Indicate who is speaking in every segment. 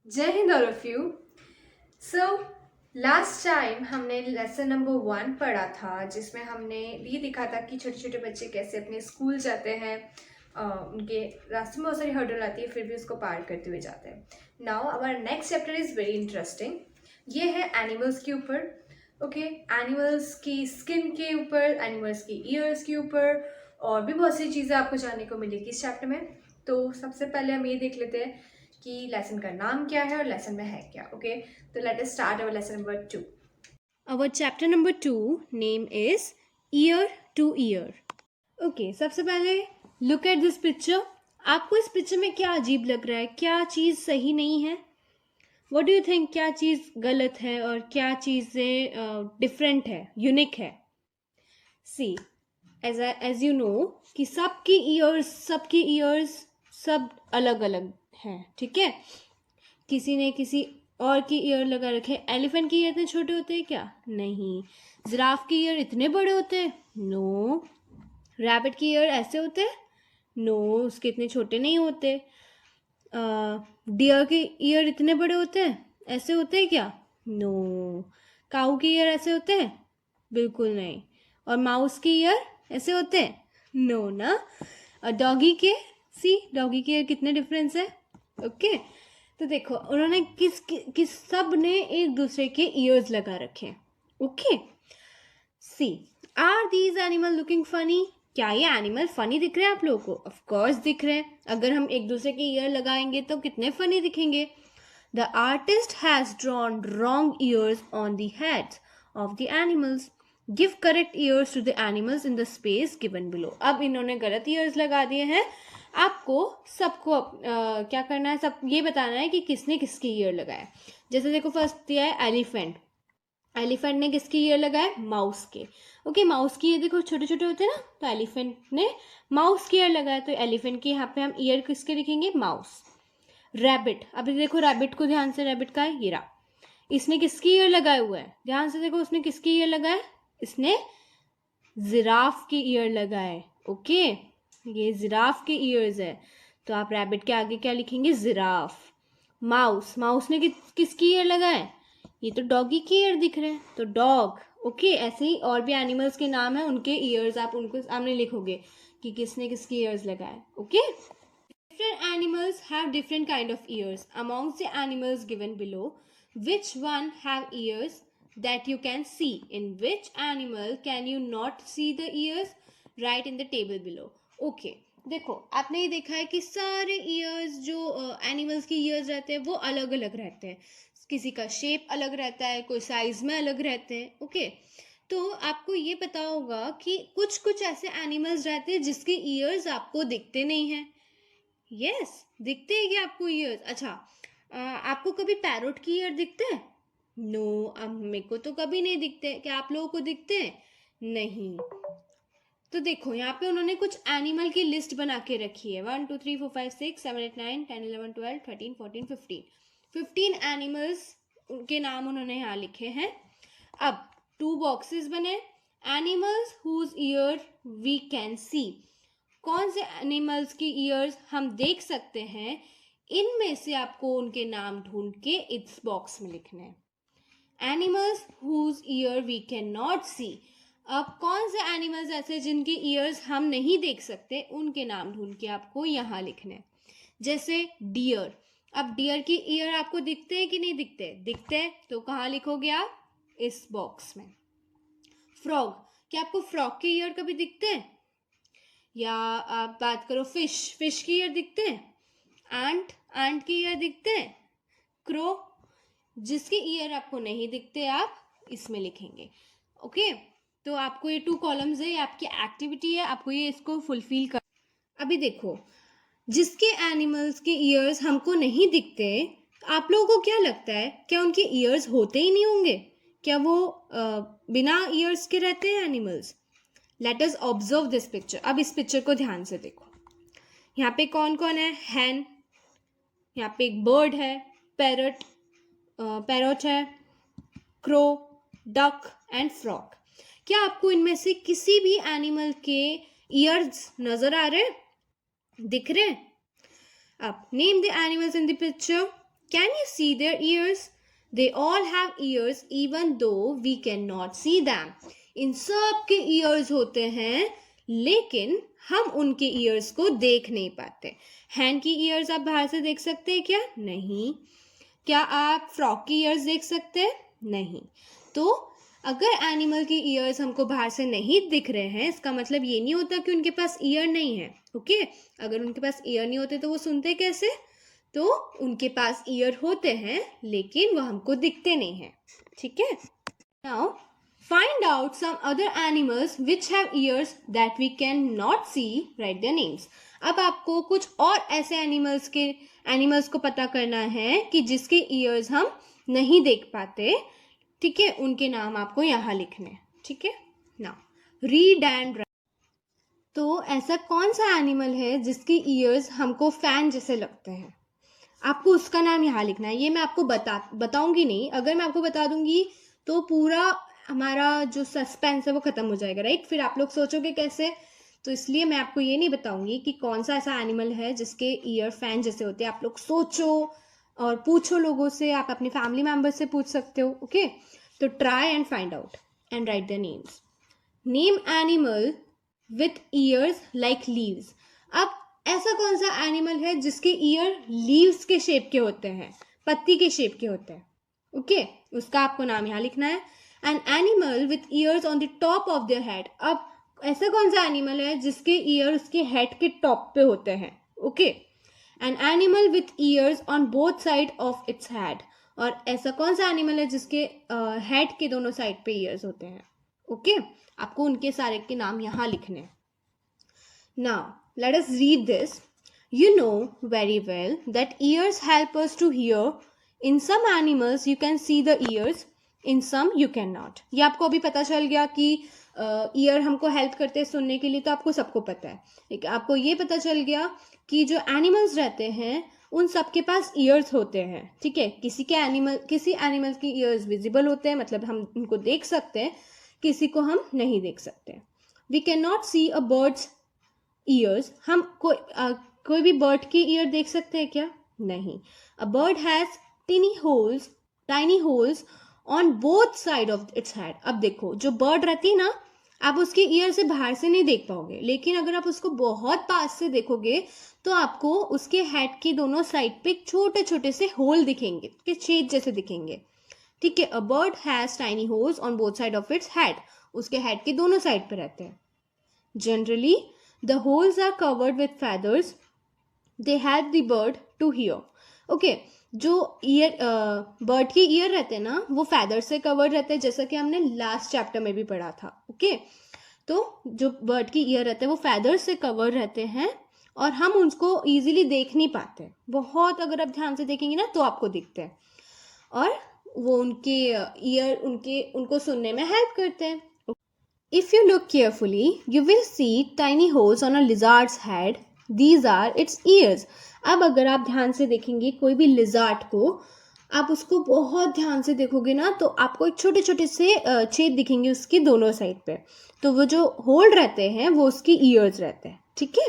Speaker 1: जय Hind all of you. So last time हमने lesson number 1 पढ़ा था, जिसमें हमने ये दिखा था कि छोटे छोटे बच्चे कैसे अपने स्कूल जाते हैं। उनके रास्ते में बहुत सारी हर्डल आती है, फिर भी उसको पार करते हुए जाते हैं। Now our next chapter is very interesting. ये है एनिमल्स के ऊपर। ओके, एनिमल्स की स्किन के ऊपर, एनिमल्स की ईयर्स के ऊपर, और भी बहुत सी चीज़ें आपको जानने को मिलेगी इस चैप्टर में। तो सबसे पहले हम ये देख लेते हैं कि लेसन का नाम क्या है और लेसन में है क्या। ओके, तो let us start our lesson number 2। Our chapter number 2 name is year two year. Okay, सबसे पहले लुक एट दिस पिक्चर। आपको इस पिक्चर में क्या अजीब लग रहा है? क्या चीज़ सही नहीं है? What do you think? क्या चीज़ गलत है और क्या चीज़ें डिफरेंट है, यूनिक है? सी, एज यू नो कि सबकी ईयर्स सब अलग अलग हैं, ठीक है? किसी ने किसी और की ईयर लगा रखे। एलिफेंट की ईयर इतने छोटे होते हैं क्या? नहीं। जिराफ की ईयर इतने बड़े होते हैं? नो। रैबिट की ईयर ऐसे होते हैं? नो, उसके इतने छोटे नहीं होते। डियर की ईयर इतने बड़े होते हैं? ऐसे होते हैं क्या? नो। काऊ की ईयर ऐसे होते हैं? बिल्कुल नहीं। और माउस की ईयर ऐसे होते हैं? नो ना। और डॉगी के, सी डॉगी की ईयर कितने डिफरेंस है। ओके, तो देखो उन्होंने किस सब ने एक दूसरे के ईयर्स लगा रखे। Okay, see, are these animal looking funny? क्या ये एनिमल फनी दिख रहे हैं आप लोगों को? ऑफ कोर्स दिख रहे हैं। अगर हम एक दूसरे के ईयर लगाएंगे तो कितने फनी दिखेंगे। The artist has drawn wrong ears on the heads of the animals. Give correct ears to the animals in the space given below. अब इन्होंने गलत ईयर्स लगा दिए हैं। आपको सबको क्या करना है, सब ये बताना है कि किसने किसकी ईयर लगाया। जैसे देखो, फर्स्ट दिया है एलिफेंट। एलिफेंट ने किसकी ईयर लगाए? माउस के। ओके, माउस की ईयर देखो छोटे छोटे होते हैं ना, तो एलिफेंट ने माउस की ईयर लगाया, तो एलिफेंट की यहाँ पे हम ईयर किसके लिखेंगे? माउस। रैबिट, अभी देखो रैबिट को ध्यान से, रैबिट का है ये रहा। इसने किसकी ईयर लगाए हुआ है? ध्यान से देखो, उसने किसकी ईयर लगाए? इसने जिराफ की ईयर लगाए। ओके, ये जिराफ के ईयर्स है, तो आप रैबिट के आगे क्या लिखेंगे? जिराफ। माउस, माउस ने किसकी ईयर लगाए? ये तो डॉगी की ईयर दिख रहे हैं, तो डॉग। ओके, ऐसे ही और भी एनिमल्स के नाम है, उनके ईयर्स आप उनको सामने लिखोगे कि किसने किसकी ईयर्स लगाए। Okay, different animals have different kind of ears. Amongst the animals given below, which one have ears that you can see? In which animal can you not see the ears? Write in the table below. Okay, देखो आपने ये देखा है कि सारे years जो animals की years रहते हैं वो अलग अलग रहते हैं। किसी का शेप अलग रहता है, कोई साइज में अलग रहते हैं। ओके, तो आपको ये पता होगा कि कुछ कुछ ऐसे एनिमल्स रहते हैं जिसके ईयर्स आपको दिखते नहीं हैं। यस, दिखते हैं क्या आपको ईयर्स? अच्छा, आपको कभी पैरोट की ईयर दिखते हैं? नो, अब मेरे को तो कभी नहीं दिखते। क्या आप लोगों को दिखते हैं? नहीं। तो देखो यहाँ पे उन्होंने कुछ एनिमल की लिस्ट बना के रखी है। 1 2 3 4 5 6 7 8 9 10 11 12 13 14 15 एनिमल्स के नाम उन्होंने यहाँ लिखे हैं। अब 2 बॉक्सेस बने, animals whose ear we can see. कौन से एनिमल्स की ईयर्स हम देख सकते हैं? इनमें से आपको उनके नाम ढूंढ के इस बॉक्स में लिखना है। Animals whose ear we can not see. अब कौन से एनिमल्स ऐसे जिनके ईयर्स हम नहीं देख सकते, उनके नाम ढूंढ के आपको यहाँ लिखना है। जैसे डियर। अब डियर की ईयर आपको दिखते हैं कि नहीं दिखते? दिखते हैं, तो कहाँ लिखोगे आप? इस बॉक्स में। फ्रॉग, क्या आपको फ्रॉग की ईयर कभी दिखते हैं? या आप बात करो फिश की ईयर दिखते हैं? एंट की ईयर दिखते हैं? क्रो, जिसकी ईयर आपको नहीं दिखते आप इसमें लिखेंगे। ओके, तो आपको ये 2 कॉलम्स है, ये आपकी एक्टिविटी है, आपको ये इसको फुलफिल कर। अभी देखो, जिसके एनिमल्स के ईयर्स हमको नहीं दिखते, आप लोगों को क्या लगता है, क्या उनके ईयर्स होते ही नहीं होंगे? क्या वो बिना ईयर्स के रहते हैं animals? Let us observe this picture. अब इस पिक्चर को ध्यान से देखो। यहाँ पे कौन कौन है? हैन, यहाँ पे एक बर्ड है, पैरट है, क्रो, डक एंड फ्रॉग। क्या आपको इनमें से किसी भी एनिमल के ईयर्स नजर आ रहे हैं? दिख रहे हैं? अब name the animals in the picture. Can you see their ears? They all have ears even though we cannot see them. इन सब के ears होते हैं लेकिन हम उनके ears को देख नहीं पाते. हैंड की ears आप बाहर से देख सकते हैं क्या? नहीं. क्या आप फ्रॉक की ears देख सकते हैं? नहीं. तो अगर एनिमल की ईयर्स हमको बाहर से नहीं दिख रहे हैं, इसका मतलब ये नहीं होता कि उनके पास ईयर नहीं है. ओके, अगर उनके पास ईयर नहीं होते तो वो सुनते कैसे? तो उनके पास ईयर होते हैं लेकिन वो हमको दिखते नहीं हैं. ठीक है. Now find out some other animals which have ears that we can not see. Write their names. अब आपको कुछ और ऐसे एनिमल्स को पता करना है कि जिसके ईयर्स हम नहीं देख पाते. ठीक है, उनके नाम आपको यहाँ लिखने. ठीक है. Now read and right. तो ऐसा कौन सा एनिमल है जिसकी ईयर्स हमको फैन जैसे लगते हैं? आपको उसका नाम यहाँ लिखना है. ये मैं आपको बताऊंगी नहीं. अगर मैं आपको बता दूंगी तो पूरा हमारा जो सस्पेंस है वो खत्म हो जाएगा. राइट. फिर आप लोग सोचोगे कैसे. तो इसलिए मैं आपको ये नहीं बताऊंगी कि कौन सा ऐसा एनिमल है जिसके ईयर फैन जैसे होते हैं. आप लोग सोचो और पूछो लोगों से. आप अपने फैमिली मेम्बर से पूछ सकते हो. ओके. तो try and find out and right the names. Name animal with years like leaves. अब ऐसा कौन सा एनिमल है जिसके ईयर लीव्स के शेप के होते हैं, पत्ती के शेप के होते हैं. ओके, उसका आपको नाम यहाँ लिखना है. An animal with years on the top of their head. अब ऐसा कौन सा एनिमल है जिसके ईयर उसके हेड के टॉप पे होते हैं. Okay. An animal with years on both side of its head. और ऐसा कौन सा एनिमल है जिसके हेड के दोनों साइड पे ईयर्स होते हैं. ओके. आपको उनके सारे के नाम यहाँ लिखने हैं. Now let us read this. You know very well that ears help us to hear. In some animals you can see the ears, in some you cannot. ये आपको अभी पता चल गया कि ईयर हमको हेल्प करते हैं सुनने के लिए. तो आपको सबको पता है. लेकिन आपको ये पता चल गया कि जो एनिमल्स रहते हैं उन सब के पास ईयर्स होते हैं. ठीक है. किसी एनिमल की ईयर्स विजिबल होते हैं, मतलब हम उनको देख सकते हैं. किसी को हम नहीं देख सकते. We cannot see a bird's years. हम कोई भी बर्ड की ईयर देख सकते हैं क्या? नहीं. A bird has tiny holes on both side of its head. अब देखो, जो बर्ड रहती है ना, आप उसकी ईयर से बाहर से नहीं देख पाओगे. लेकिन अगर आप उसको बहुत पास से देखोगे तो आपको उसके हेड की दोनों साइड पे छोटे छोटे से होल दिखेंगे, के छेद जैसे दिखेंगे. ठीक है. A bird has tiny holes on both side of its head. उसके हेड के दोनों साइड पे रहते हैं. Generally the holes are covered with feathers. They help the bird to hear. Okay. जो बर्ड की ईयर रहते हैं ना, वो फैदर से कवर्ड रहते हैं, जैसा कि हमने लास्ट चैप्टर में भी पढ़ा था. ओके. तो जो बर्ड की ईयर रहते हैं वो फैदर से कवर रहते हैं और हम उनको इजीली देख नहीं पाते. बहुत अगर आप ध्यान से देखेंगे ना तो आपको दिखते हैं और वो उनके ईयर उनको सुनने में हेल्प करते हैं. If you look carefully, you will see tiny holes on a lizard's head. These are its ears. अब अगर आप ध्यान से देखेंगे कोई भी लिजार्ड को, आप उसको बहुत ध्यान से देखोगे ना तो आपको एक छोटे छोटे से छेद दिखेंगे उसकी दोनों साइड पे. तो वो जो होल रहते हैं वो उसकी ईयर्स रहते हैं. ठीक है.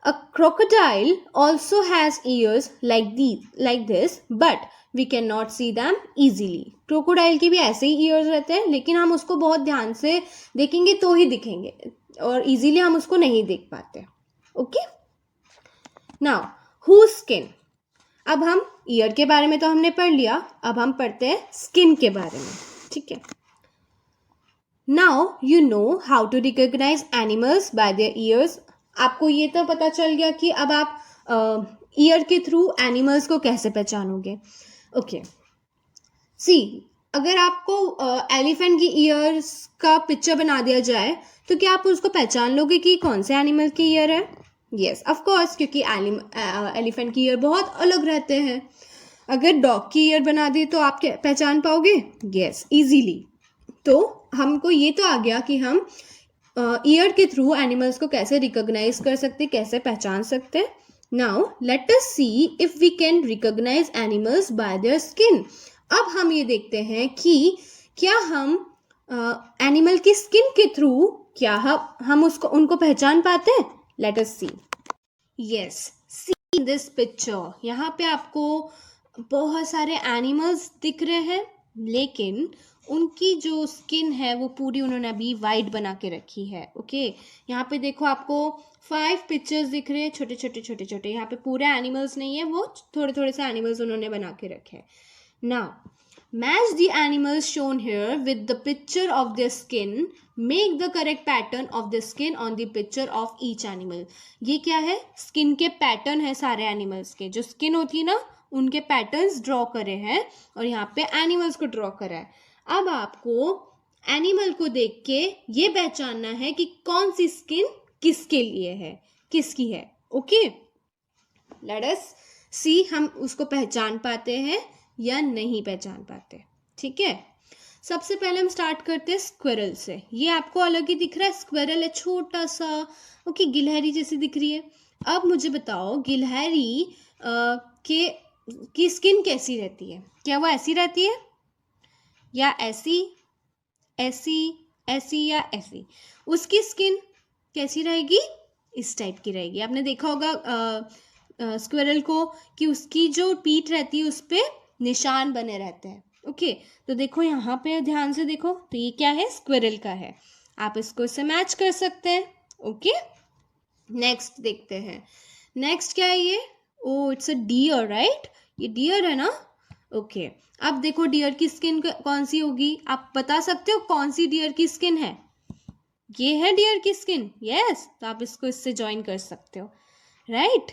Speaker 1: A crocodile also has ears like this, but we cannot see them easily. Crocodile की भी ऐसे ही ईयर्स रहते हैं लेकिन हम उसको बहुत ध्यान से देखेंगे तो ही दिखेंगे और इजीली हम उसको नहीं देख पाते. ओके. Now whose skin. अब हम ईयर के बारे में तो हमने पढ़ लिया. अब हम पढ़ते हैं स्किन के बारे में. ठीक है. Now you know how to recognise animals by their ears. आपको ये तो पता चल गया कि अब आप ईयर के थ्रू एनिमल्स को कैसे पहचानोगे. ओके. सी, अगर आपको एलिफेंट की ईयर्स का पिक्चर बना दिया जाए तो क्या आप उसको पहचान लोगे कि कौन से एनिमल की ईयर है? यस, ऑफ कोर्स, क्योंकि एलिफेंट की ईयर बहुत अलग रहते हैं. अगर डॉग की ईयर बना दी तो आप क्या पहचान पाओगे? Yes, easily. तो हमको ये तो आ गया कि हम ईयर के थ्रू एनिमल्स को कैसे रिकॉग्नाइज कर सकते, कैसे पहचान सकते. Now let us see if we can recognise animals by their skin. अब हम ये देखते हैं कि क्या हम एनिमल की स्किन के थ्रू क्या हम उनको पहचान पाते हैं. Let us see. Yes, in this picture, यहाँ पे आपको बहुत सारे एनिमल्स दिख रहे हैं, लेकिन उनकी जो स्किन है वो पूरी उन्होंने अभी वाइट बना के रखी है. ओके, यहाँ पे देखो आपको 5 पिक्चर्स दिख रहे हैं, छोटे छोटे छोटे छोटे. यहाँ पे पूरे एनिमल्स नहीं है, वो थोड़े थोड़े से एनिमल्स उन्होंने बना के रखे हैं. Now match the animals shown here with the picture of their skin. Make the correct pattern of the skin on the picture of each animal. ये क्या है? स्किन के पैटर्न है सारे एनिमल्स के. जो स्किन होती है ना, उनके पैटर्न्स ड्रॉ करे हैं और यहाँ पे एनिमल्स को ड्रॉ करा है. अब आपको एनिमल को देख के ये पहचानना है कि कौन सी स्किन किसके लिए है, किसकी है. ओके, लेट अस सी हम उसको पहचान पाते हैं या नहीं पहचान पाते. ठीक है, सबसे पहले हम स्टार्ट करते हैं स्क्विरल से. ये आपको अलग ही दिख रहा है, स्क्विरल है छोटा सा. ओके, गिलहरी जैसी दिख रही है. अब मुझे बताओ गिलहरी की स्किन कैसी रहती है? क्या वो ऐसी रहती है या ऐसी, ऐसी, ऐसी या ऐसी? उसकी स्किन कैसी रहेगी? इस टाइप की रहेगी. आपने देखा होगा स्क्विरल को कि उसकी जो पीठ रहती है उस पर निशान बने रहते हैं. ओके, तो देखो यहाँ पे ध्यान से देखो, तो ये क्या है? स्क्विरल का है. आप इसको इससे मैच कर सकते हैं. ओके, नेक्स्ट देखते हैं. नेक्स्ट क्या है ये? ओ, इट्स अ डियर, राइट? ये डियर है ना? ओके, अब देखो डियर की स्किन कौन सी होगी? आप बता सकते हो कौन सी डियर की स्किन है? ये है डियर की स्किन. यस, तो आप इसको इससे ज्वाइन कर सकते हो, राइट?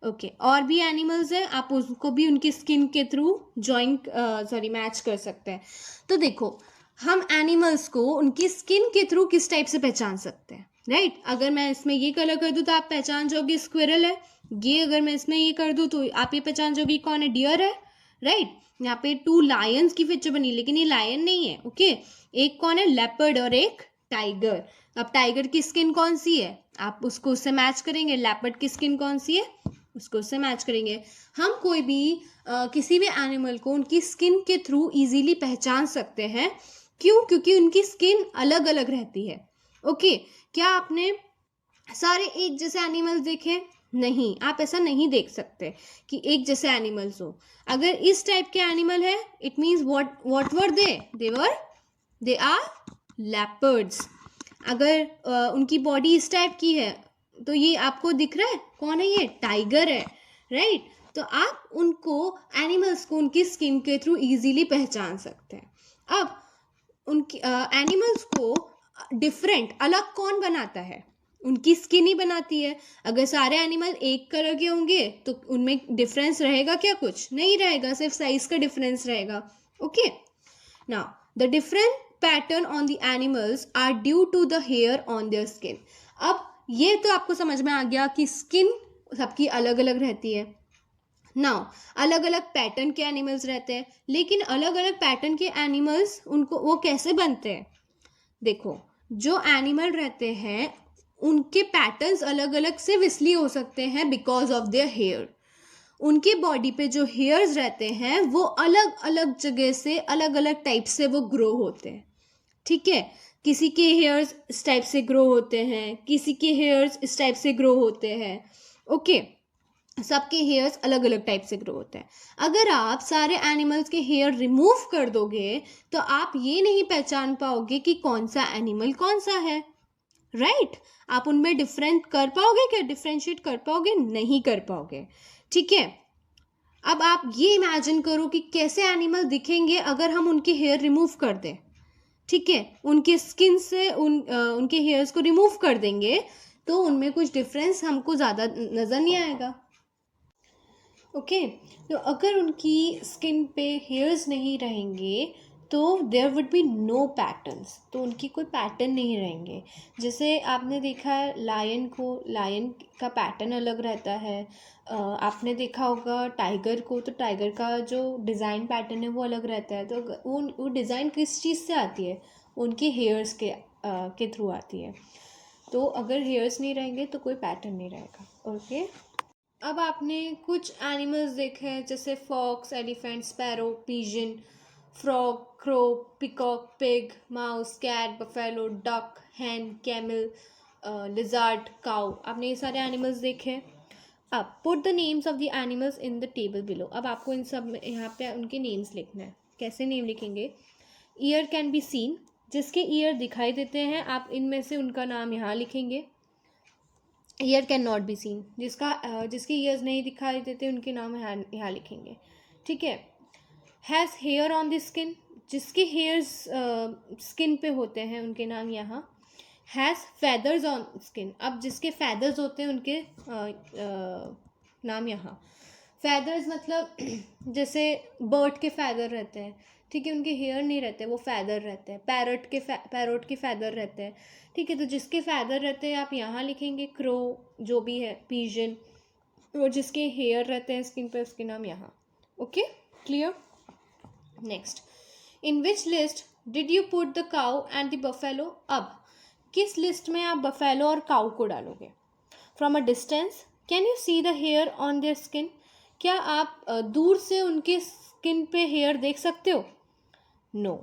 Speaker 1: ओके, और भी एनिमल्स हैं, आप उसको भी उनकी स्किन के थ्रू मैच कर सकते हैं. तो देखो, हम एनिमल्स को उनकी स्किन के थ्रू किस टाइप से पहचान सकते हैं, राइट? अगर मैं इसमें ये कलर कर दूँ तो आप पहचान जाओगे स्क्विरल है. ये अगर मैं इसमें ये कर दूँ तो आप ये पहचान जाओगे कौन है? डियर है, राइट? यहाँ पे 2 लायंस की पिक्चर बनी, लेकिन ये लायन नहीं है. ओके, एक कौन है? लेपर्ड और एक टाइगर. अब टाइगर की स्किन कौन सी है? आप उसको उससे मैच करेंगे. लेपर्ड की स्किन कौन सी है? उसको उससे मैच करेंगे. हम कोई भी किसी भी एनिमल को उनकी स्किन के थ्रू इजीली पहचान सकते हैं. क्यों? क्योंकि उनकी स्किन अलग अलग रहती है. ओके, क्या आपने सारे एक जैसे एनिमल्स देखे? नहीं, आप ऐसा नहीं देख सकते कि एक जैसे एनिमल्स हो. अगर इस टाइप के एनिमल है, it means whatever they are leopards. अगर उनकी बॉडी इस टाइप की है तो ये आपको दिख रहा है कौन है? ये टाइगर है, राइट? तो आप उनको एनिमल्स को उनकी स्किन के थ्रू इजीली पहचान सकते हैं. अब उनकी एनिमल्स को डिफरेंट अलग कौन बनाता है? उनकी स्किन ही बनाती है. अगर सारे एनिमल एक कलर के होंगे तो उनमें डिफरेंस रहेगा क्या? कुछ नहीं रहेगा, सिर्फ साइज का डिफरेंस रहेगा. Okay, now the different pattern on the animals are due to the hair on their skin. अब ये तो आपको समझ में आ गया कि स्किन सबकी अलग अलग रहती है. नाउ अलग अलग पैटर्न के एनिमल्स रहते हैं, लेकिन अलग अलग पैटर्न के एनिमल्स उनको वो कैसे बनते हैं? देखो, जो एनिमल रहते हैं उनके पैटर्न्स अलग अलग सिर्फ इसलिए हो सकते हैं बिकॉज ऑफ देयर हेयर. उनके बॉडी पे जो हेयर्स रहते हैं वो अलग अलग जगह से अलग अलग टाइप से वो ग्रो होते हैं. ठीक है, किसी के हेयर्स इस टाइप से ग्रो होते हैं, किसी के हेयर्स इस टाइप से ग्रो होते हैं. ओके, सबके हेयर्स अलग अलग टाइप से ग्रो होते हैं. अगर आप सारे एनिमल्स के हेयर रिमूव कर दोगे तो आप ये नहीं पहचान पाओगे कि कौन सा एनिमल कौन सा है, राइट? आप उनमें डिफरेंट कर पाओगे क्या? डिफरेंशिएट कर पाओगे? नहीं कर पाओगे. ठीक है, अब आप ये इमेजिन करो कि कैसे एनिमल दिखेंगे अगर हम उनके हेयर रिमूव कर दें. ठीक है, उनके स्किन से उनके हेयर्स को रिमूव कर देंगे तो उनमें कुछ डिफरेंस हमको ज़्यादा नज़र नहीं आएगा. ओके, तो अगर उनकी स्किन पे हेयर्स नहीं रहेंगे तो there would be no patterns, तो उनकी कोई पैटर्न नहीं रहेंगे. जैसे आपने देखा है लायन का पैटर्न अलग रहता है. आपने देखा होगा टाइगर को, तो टाइगर का जो डिज़ाइन पैटर्न है वो अलग रहता है. तो वो डिज़ाइन किस चीज़ से आती है? उनके हेयर्स के थ्रू आती है. तो अगर हेयर्स नहीं रहेंगे तो कोई पैटर्न नहीं रहेगा. ओके, अब आपने कुछ एनिमल्स देखे हैं जैसे fox, elephant, sparrow, pigeon, frog, crow, peacock, pig, mouse, cat, buffalo, duck, hen, camel, lizard, cow. आपने ये सारे एनिमल्स देखे हैं. अब put the names of the animals in the table below. अब आपको इन सब में यहाँ पे उनके नेम्स लिखना है. कैसे नेम लिखेंगे? ईयर कैन बी सीन, जिसके ईयर दिखाई देते हैं आप इनमें से उनका नाम यहाँ लिखेंगे. Ear can not be seen, जिसके ईयर्स नहीं दिखाई देते उनके नाम यहाँ लिखेंगे. ठीक है. Has hair on the skin, जिसके हेयर्स स्किन पे होते हैं उनके नाम यहाँ. हैज़ फेदर्स ऑन स्किन, अब जिसके फेदर्स होते हैं उनके नाम यहाँ. फेदर्स मतलब जैसे बर्ड के फेदर रहते हैं, ठीक है, उनके हेयर नहीं रहते, वो फेदर रहते हैं. पैरोट के फेदर रहते हैं. ठीक है, तो जिसके फेदर रहते हैं आप यहाँ लिखेंगे. क्रो जो भी है, पीजन, और जिसके हेयर रहते हैं स्किन पे उसके नाम यहाँ. Okay, clear. Next, in which list did you put the cow and the buffalo. अब किस लिस्ट में आप बफेलो और काउ को डालोगे? From a distance can you see the hair on their skin, क्या आप दूर से उनके स्किन पे हेयर देख सकते हो? No.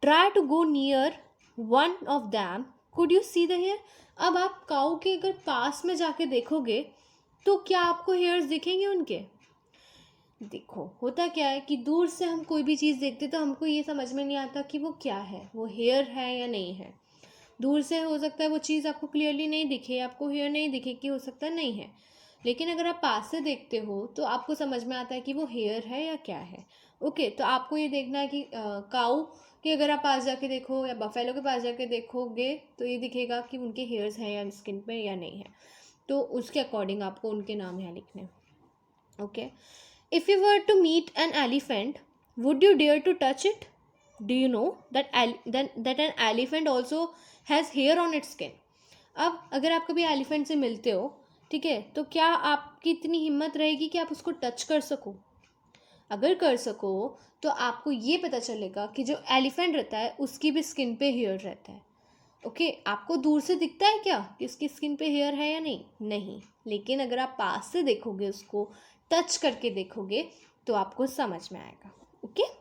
Speaker 1: Try to go near one of them, could you see the hair. अब आप काऊ के अगर पास में जाके देखोगे तो क्या आपको हेयर्स दिखेंगे उनके? देखो, होता क्या है कि दूर से हम कोई भी चीज़ देखते तो हमको ये समझ में नहीं आता कि वो क्या है, वो हेयर है या नहीं है. दूर से हो सकता है वो चीज़ आपको क्लियरली नहीं दिखे, आपको हेयर नहीं दिखे, कि हो सकता है नहीं है. लेकिन अगर आप पास से देखते हो तो आपको समझ में आता है कि वो हेयर है या क्या है. ओके, तो आपको ये देखना है कि काऊ के अगर आप पास जाके देखो या बफेलो के पास जाके देखोगे तो ये दिखेगा कि उनके हेयर्स हैं या स्किन पे या नहीं है. तो उसके अकॉर्डिंग आपको उनके नाम यहाँ लिखने हैं. Okay. If you were to meet an elephant, would you dare to touch it? Do you know that an elephant also has hair on its skin. अब अगर आप कभी एलिफेंट से मिलते हो, ठीक है, तो क्या आपकी इतनी हिम्मत रहेगी कि आप उसको टच कर सको? अगर कर सको तो आपको ये पता चलेगा कि जो एलिफेंट रहता है उसकी भी स्किन पे हेयर रहता है. ओके, आपको दूर से दिखता है क्या कि उसकी स्किन पे हेयर है या नहीं? नहीं. लेकिन अगर आप पास से देखोगे, उसको टच करके देखोगे तो आपको समझ में आएगा. ओके.